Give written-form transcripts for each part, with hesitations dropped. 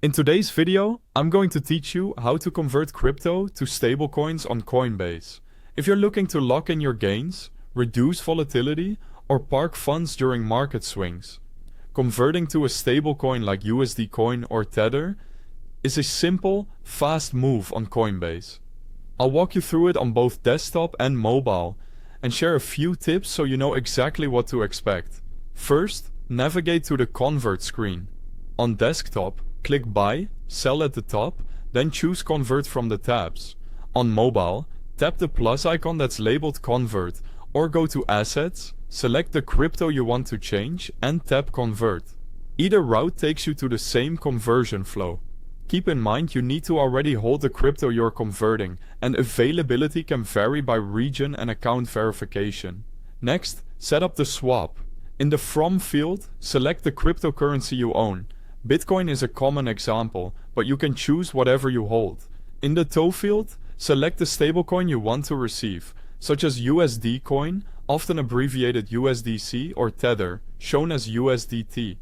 In today's video, I'm going to teach you how to convert crypto to stablecoins on Coinbase. If you're looking to lock in your gains, reduce volatility, or park funds during market swings, converting to a stablecoin like USD Coin or Tether is a simple, fast move on Coinbase. I'll walk you through it on both desktop and mobile and share a few tips so you know exactly what to expect. First, navigate to the Convert screen. On desktop, click Buy, Sell at the top, then choose Convert from the tabs. On mobile, tap the plus icon that's labeled Convert or go to Assets, select the crypto you want to change and tap Convert. Either route takes you to the same conversion flow. Keep in mind you need to already hold the crypto you're converting, and availability can vary by region and account verification. Next, set up the swap. In the From field, select the cryptocurrency you own. Bitcoin is a common example, but you can choose whatever you hold. In the To field, select the stablecoin you want to receive, such as USD Coin, often abbreviated USDC, or Tether, shown as USDT.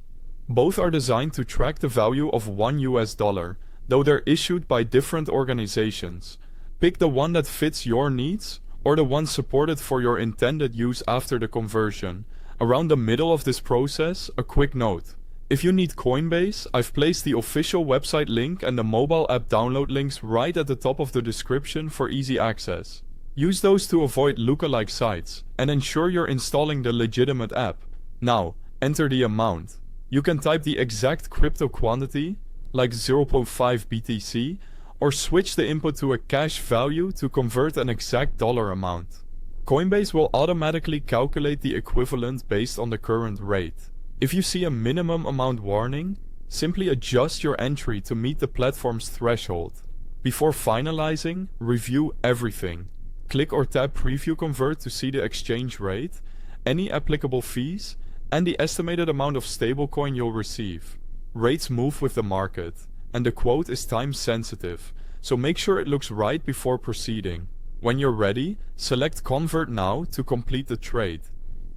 Both are designed to track the value of $1, though they're issued by different organizations. Pick the one that fits your needs, or the one supported for your intended use after the conversion. Around the middle of this process, a quick note. If you need Coinbase, I've placed the official website link and the mobile app download links right at the top of the description for easy access. Use those to avoid lookalike sites, and ensure you're installing the legitimate app. Now, enter the amount. You can type the exact crypto quantity, like 0.5 BTC, or switch the input to a cash value to convert an exact dollar amount. Coinbase will automatically calculate the equivalent based on the current rate. If you see a minimum amount warning, simply adjust your entry to meet the platform's threshold. Before finalizing, review everything. Click or tap Preview Convert to see the exchange rate, any applicable fees, and the estimated amount of stablecoin you'll receive. Rates move with the market, and the quote is time sensitive, so make sure it looks right before proceeding. When you're ready, select Convert Now to complete the trade.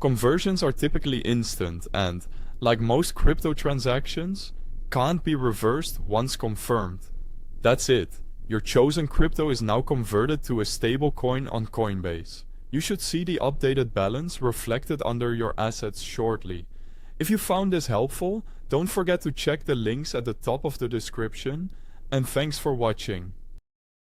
Conversions are typically instant and, like most crypto transactions, can't be reversed once confirmed. That's it. Your chosen crypto is now converted to a stablecoin on Coinbase. You should see the updated balance reflected under your assets shortly. If you found this helpful, don't forget to check the links at the top of the description, and thanks for watching.